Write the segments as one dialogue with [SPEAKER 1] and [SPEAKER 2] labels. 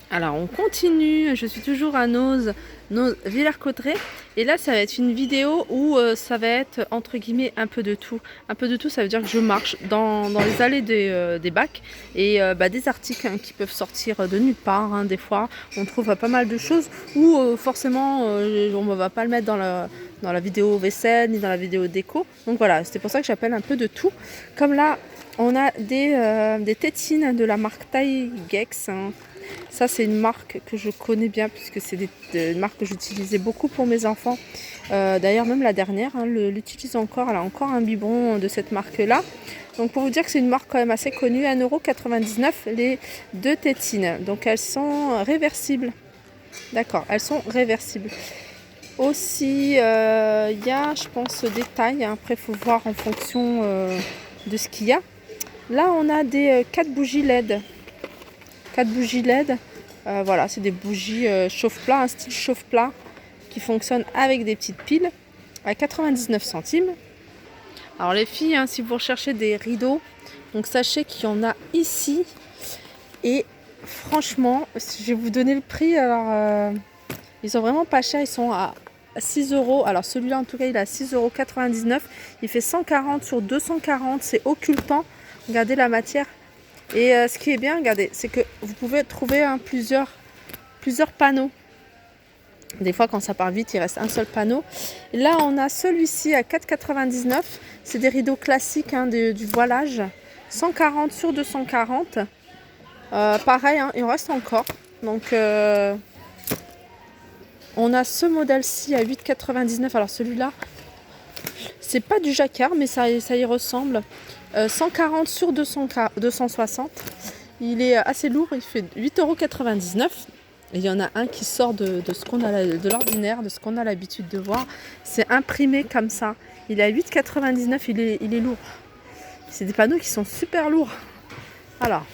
[SPEAKER 1] Alors on continue, je suis toujours à Noz Villers-Cotterêts et là ça va être une vidéo où ça va être entre guillemets un peu de tout. Un peu de tout, ça veut dire que je marche dans les allées des bacs et des articles qui peuvent sortir de nulle part. Des fois on trouve pas mal de choses où forcément on ne va pas le mettre dans la vidéo vaisselle ni dans la vidéo déco. Donc voilà, c'est pour ça que j'appelle un peu de tout. Comme là on a des tétines de la marque Tigex. Ça, c'est une marque que je connais bien puisque c'est des marques que j'utilisais beaucoup pour mes enfants. D'ailleurs, même la dernière, l'utilise encore. Elle a encore un biberon de cette marque-là. Donc, pour vous dire que c'est une marque quand même assez connue, 1,99 € les deux tétines. Donc, elles sont réversibles. D'accord, elles sont réversibles. Aussi, il y a, je pense, des tailles. Après, il faut voir en fonction de ce qu'il y a. Là, on a des 4 bougies LED. 4 bougies LED. Voilà, c'est des bougies chauffe-plat, un style chauffe-plat qui fonctionne avec des petites piles à 99 centimes. Alors les filles, si vous recherchez des rideaux, donc sachez qu'il y en a ici. Et franchement, je vais vous donner le prix. Alors, ils sont vraiment pas chers, ils sont à 6 €. Alors celui-là en tout cas, il est à 6,99 €. Il fait 140 sur 240, c'est occultant. Regardez la matière. Et ce qui est bien, regardez, c'est que vous pouvez trouver plusieurs panneaux. Des fois, quand ça part vite, il reste un seul panneau. Et là, on a celui-ci à 4,99 €. C'est des rideaux classiques du voilage. 140 sur 240. Pareil, il en reste encore. Donc, on a ce modèle-ci à 8,99 €. Alors, celui-là, c'est pas du jacquard, mais ça y ressemble. 140 sur 260. Il est assez lourd, il fait 8,99 €. Et il y en a un qui sort de ce qu'on a de l'ordinaire, de ce qu'on a l'habitude de voir. C'est imprimé comme ça. Il est à 8,99 €, il est lourd. C'est des panneaux qui sont super lourds. Alors,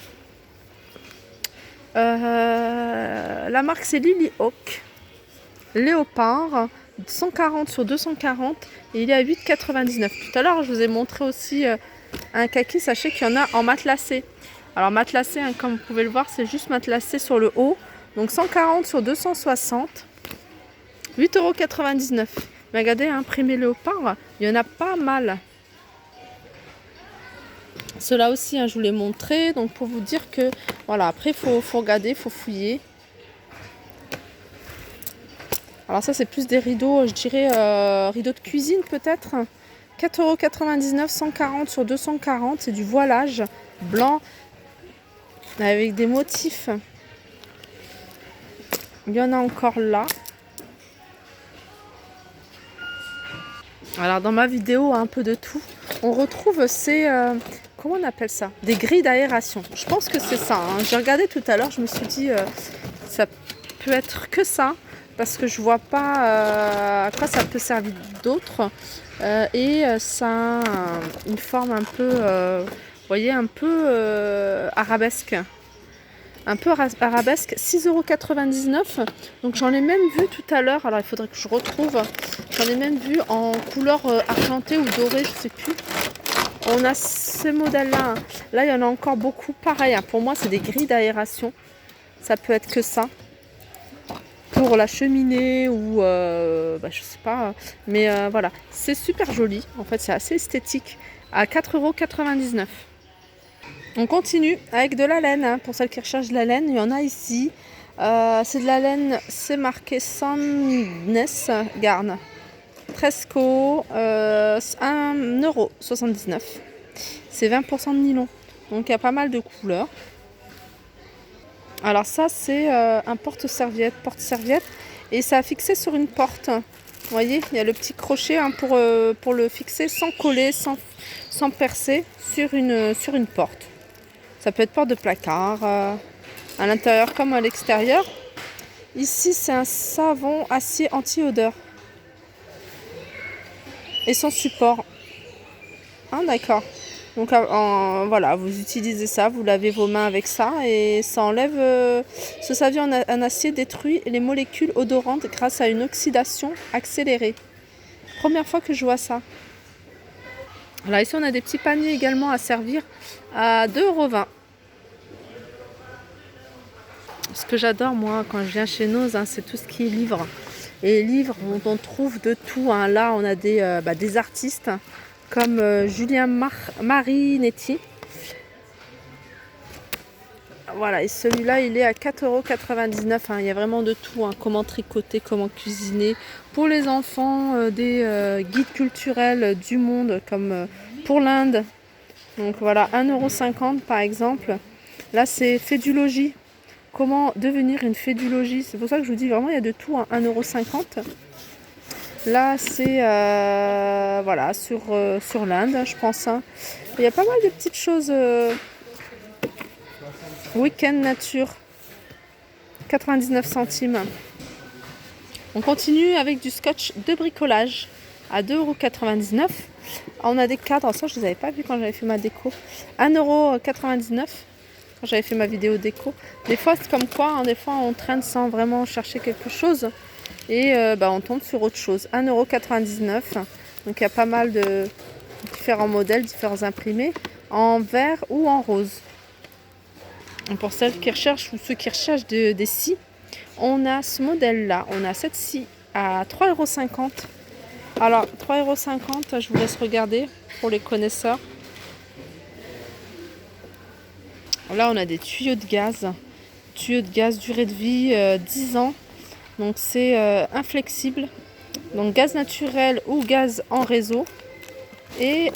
[SPEAKER 1] la marque c'est Lily Hawk. Léopard, 140 sur 240 et il est à 8,99 €. Tout à l'heure, je vous ai montré aussi un kaki. Sachez qu'il y en a en matelassé. Alors matelassé, comme vous pouvez le voir, c'est juste matelassé sur le haut. Donc 140 sur 260, 8,99 €. Mais regardez, imprimé léopard, il y en a pas mal. Ceux-là aussi, je vous l'ai montré. Donc pour vous dire que, voilà, après il faut regarder, il faut fouiller. Alors ça, c'est plus des rideaux, je dirais, rideaux de cuisine peut-être. 4,99 €, 140 sur 240, c'est du voilage blanc avec des motifs. Il y en a encore là. Alors dans ma vidéo, un peu de tout. On retrouve ces, comment on appelle ça? Des grilles d'aération. Je pense que c'est ça. J'ai regardé tout à l'heure, je me suis dit, ça peut être que ça. Parce que je vois pas à quoi ça peut servir d'autre. Et ça a une forme un peu, vous voyez, un peu arabesque. Un peu arabesque, 6,99 €. Donc j'en ai même vu tout à l'heure, alors il faudrait que je retrouve. J'en ai même vu en couleur argentée ou dorée, je sais plus. On a ce modèle-là. Là, il y en a encore beaucoup. Pareil, pour moi, c'est des grilles d'aération. Ça peut être que ça. Pour la cheminée ou je sais pas. Mais voilà, c'est super joli. En fait, c'est assez esthétique. À 4,99 €. On continue avec de la laine. Pour celles qui recherchent de la laine, il y en a ici. C'est de la laine, c'est marqué Sandnes Garn. Tresco, 1,79 €. C'est 20% de nylon. Donc il y a pas mal de couleurs. Alors ça, c'est un porte-serviette. Et ça a fixé sur une porte. Vous voyez, il y a le petit crochet pour le fixer sans coller, sans percer sur une porte. Ça peut être porte de placard, à l'intérieur comme à l'extérieur. Ici, c'est un savon acier anti-odeur. Et son support. D'accord. Donc voilà, vous utilisez ça, vous lavez vos mains avec ça et ça enlève. Ce savon en acier détruit les molécules odorantes grâce à une oxydation accélérée. Première fois que je vois ça. Alors ici, on a des petits paniers également à servir à 2,20 €. Ce que j'adore moi quand je viens chez Noz, hein, c'est tout ce qui est livres. Et livres, on trouve de tout. Hein. Là, on a des artistes comme Julien Marinetti. Voilà, et celui-là, il est à 4,99 €. Hein. Il y a vraiment de tout. Hein. Comment tricoter, comment cuisiner. Pour les enfants, des guides culturels du monde, comme pour l'Inde. Donc voilà, 1,50 € par exemple. Là, c'est Fédulogie. Comment devenir une fédulogie. C'est pour ça que je vous dis vraiment, il y a de tout. Hein. 1,50 €. Là, c'est voilà, sur l'Inde, je pense. Hein. Il y a pas mal de petites choses. Week-end nature, 99 centimes. On continue avec du scotch de bricolage à 2,99 €. On a des cadres, ça je ne les avais pas vus quand j'avais fait ma déco. 1,99 € quand j'avais fait ma vidéo déco. Des fois c'est comme quoi, hein, des fois on traîne sans vraiment chercher quelque chose et on tombe sur autre chose. 1,99 €. Donc il y a pas mal de différents modèles, différents imprimés en vert ou en rose. Pour celles qui recherchent ou ceux qui recherchent des scies, on a ce modèle-là. On a cette scie à 3,50 €. Alors, 3,50 €, je vous laisse regarder pour les connaisseurs. Là, on a des tuyaux de gaz. Tuyaux de gaz, durée de vie 10 ans. Donc, c'est inflexible. Donc, gaz naturel ou gaz en réseau. Et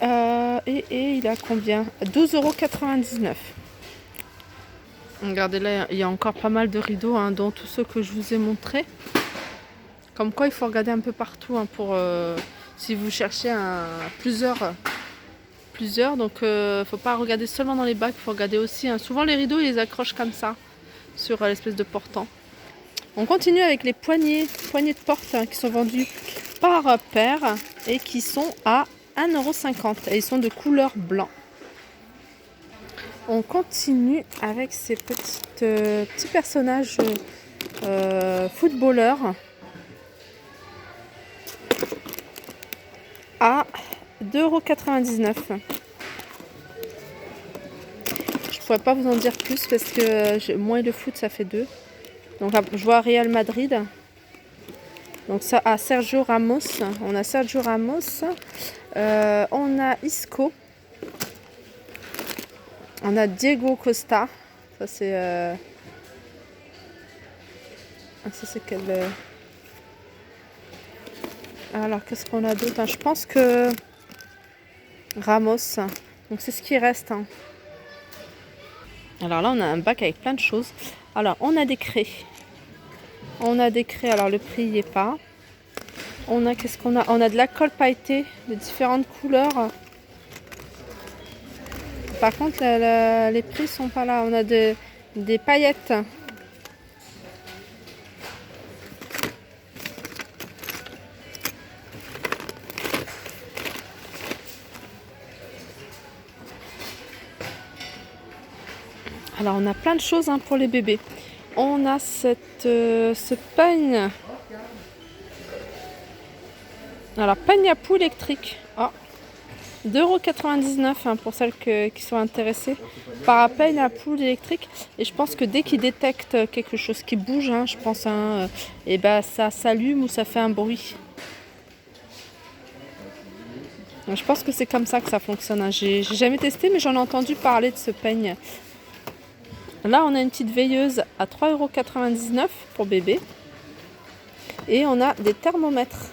[SPEAKER 1] il a combien? 12,99 €. Regardez là, il y a encore pas mal de rideaux, hein, dont tous ceux que je vous ai montrés. Comme quoi, il faut regarder un peu partout hein, pour si vous cherchez plusieurs. Donc, il ne faut pas regarder seulement dans les bacs, il faut regarder aussi. Hein. Souvent, les rideaux, ils les accrochent comme ça sur l'espèce de portant. On continue avec les poignées de porte hein, qui sont vendus par paire et qui sont à 1,50 €. Et ils sont de couleur blanc. On continue avec ces petits personnages footballeurs à 2,99 €. Je pourrais pas vous en dire plus parce que moi et le foot ça fait deux. Donc je vois Real Madrid. Donc ça à Sergio Ramos. On a Sergio Ramos. On a Isco. On a Diego Costa. Ça c'est quel. Alors qu'est-ce qu'on a d'autre hein. Je pense que Ramos. Donc c'est ce qui reste. Hein. Alors là on a un bac avec plein de choses. Alors on a des craies. Alors le prix n'y est pas. On a qu'est-ce qu'on a? On a de la colle pailletée de différentes couleurs. Par contre, les prix sont pas là. On a des paillettes. Alors, on a plein de choses hein, pour les bébés. On a ce peigne. Alors, peigne à poux électrique. Oh. 2,99 € hein, pour celles qui sont intéressées par un peigne à poule électrique. Et je pense que dès qu'il détecte quelque chose qui bouge, hein, je pense, hein, ça s'allume ou ça fait un bruit. Je pense que c'est comme ça que ça fonctionne. Hein. J'ai jamais testé, mais j'en ai entendu parler de ce peigne. Là, on a une petite veilleuse à 3,99 € pour bébé. Et on a des thermomètres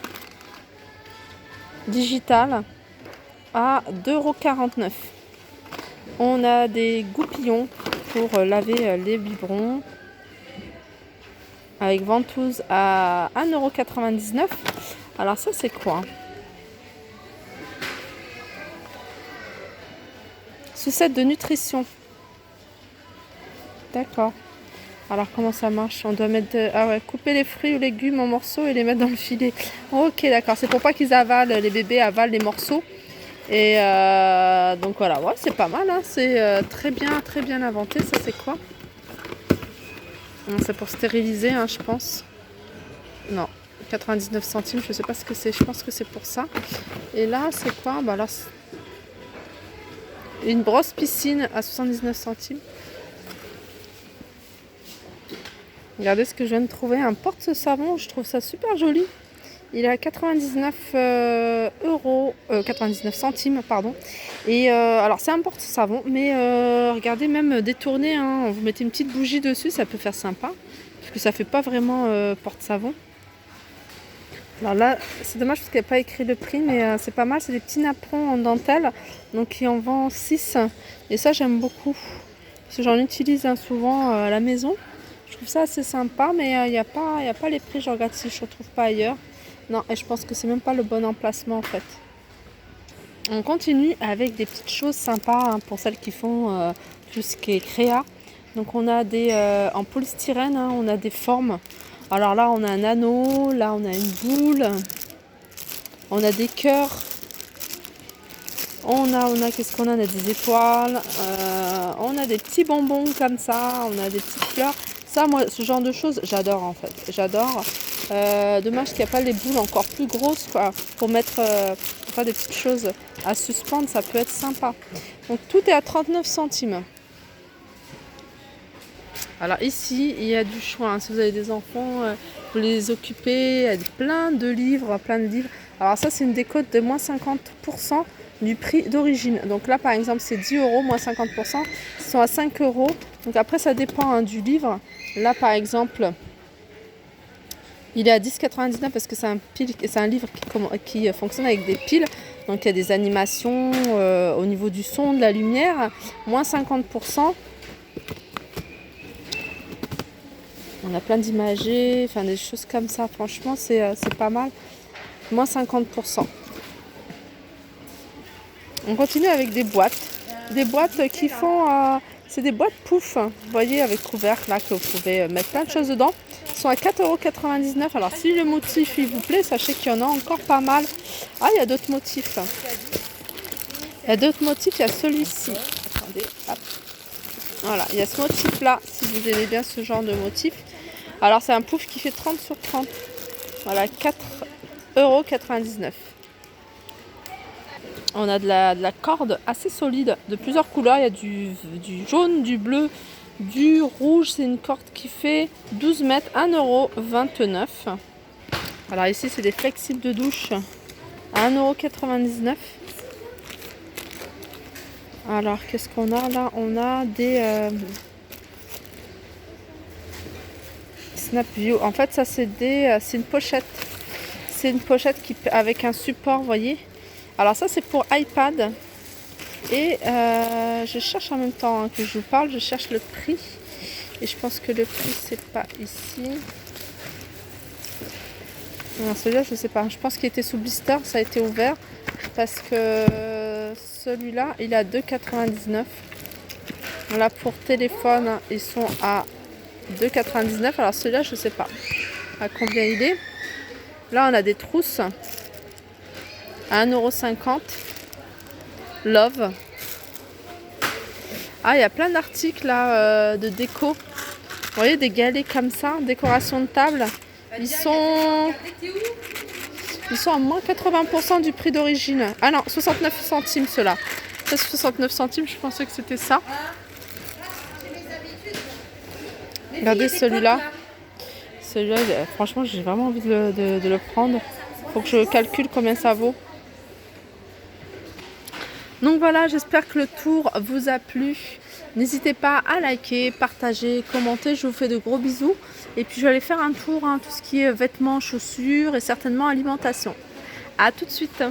[SPEAKER 1] digital à 2,49 €. On a des goupillons pour laver les biberons avec ventouse à 1,99 €. Alors ça c'est quoi? Sucette de nutrition. D'accord. Alors comment ça marche? On doit mettre couper les fruits ou légumes en morceaux et les mettre dans le filet. Ok d'accord, c'est pour pas qu'ils avalent, les bébés avalent les morceaux. Et donc voilà, ouais, c'est pas mal, hein. C'est très bien inventé. Ça c'est quoi? C'est pour stériliser, hein, je pense. Non, 99 centimes, je sais pas ce que c'est. Je pense que c'est pour ça. Et là, c'est quoi? Bah là, une brosse piscine à 79 centimes. Regardez ce que je viens de trouver, un porte-savon, je trouve ça super joli. Il est à 99 euros, 99 centimes, pardon. Et alors c'est un porte-savon, mais regardez, même détourné, hein, vous mettez une petite bougie dessus, ça peut faire sympa. Parce que ça fait pas vraiment porte-savon. Alors là, c'est dommage parce qu'il n'y a pas écrit le prix, mais c'est pas mal. C'est des petits napperons en dentelle, donc il en vend 6. Et ça, j'aime beaucoup. Parce que j'en utilise souvent à la maison. Je trouve ça assez sympa, mais il n'y a pas les prix. Je regarde si je ne retrouve pas ailleurs. Non, et je pense que c'est même pas le bon emplacement en fait. On continue avec des petites choses sympas hein, pour celles qui font tout ce qui est créa. Donc on a des en polystyrène, hein, on a des formes. Alors là on a un anneau, là on a une boule, on a des cœurs, on a qu'est-ce qu'on a? On a des étoiles, on a des petits bonbons comme ça, on a des petites fleurs. Ça, moi, ce genre de choses, j'adore en fait. J'adore. Dommage qu'il n'y a pas les boules encore plus grosses quoi, pour mettre pour faire des petites choses à suspendre, ça peut être sympa. Donc tout est à 39 centimes. Alors ici, il y a du choix. Hein. Si vous avez des enfants, vous les occupez, il y a plein de livres, plein de livres. Alors ça, c'est une décote de moins 50% du prix d'origine. Donc là, par exemple, c'est 10 euros, moins 50%. Ils sont à 5 euros. Donc après, ça dépend hein, du livre. Là, par exemple, il est à 10,99 parce que c'est un livre qui fonctionne avec des piles. Donc il y a des animations au niveau du son, de la lumière. Moins 50%. On a plein d'imagés, enfin des choses comme ça. Franchement, c'est pas mal. Moins 50%. On continue avec des boîtes. Des boîtes qui font... c'est des boîtes pouf. Vous voyez, avec couvercle, là, que vous pouvez mettre plein de choses dedans. Ils sont à 4,99 €. Alors, si le motif, il vous plaît, sachez qu'il y en a encore pas mal. Ah, il y a d'autres motifs. Il y a d'autres motifs. Il y a celui-ci. Attendez, hop. Voilà, il y a ce motif-là, si vous aimez bien ce genre de motif. Alors, c'est un pouf qui fait 30 sur 30. Voilà, 4,99 €. On a de la corde assez solide, de plusieurs couleurs. Il y a du jaune, du bleu, du rouge. C'est une corde qui fait 12 mètres, 1,29 €. Alors ici, c'est des flexibles de douche à 1,99 €. Alors, qu'est-ce qu'on a là? On a des Snap View. En fait, ça, c'est une pochette. C'est une pochette avec un support, vous voyez. Alors ça, c'est pour iPad. Et je cherche en même temps que je vous parle, je cherche le prix. Et je pense que le prix, c'est pas ici. Non, celui-là, je sais pas. Je pense qu'il était sous blister, ça a été ouvert. Parce que celui-là, il est à 2,99 €. Là, pour téléphone, ils sont à 2,99 €. Alors celui-là, je sais pas à combien il est. Là, on a des trousses à 1,50 €. Love. Ah, il y a plein d'articles là de déco. Vous voyez, des galets comme ça, décoration de table. Ils sont à moins 80% du prix d'origine. Ah non, 69 centimes ceux-là. Ça, c'est 69 centimes, je pensais que c'était ça. Regardez celui-là. Celui-là, franchement, j'ai vraiment envie de le prendre. Faut que je calcule combien ça vaut. Donc voilà, j'espère que le tour vous a plu. N'hésitez pas à liker, partager, commenter. Je vous fais de gros bisous. Et puis je vais aller faire un tour, hein, tout ce qui est vêtements, chaussures et certainement alimentation. À tout de suite.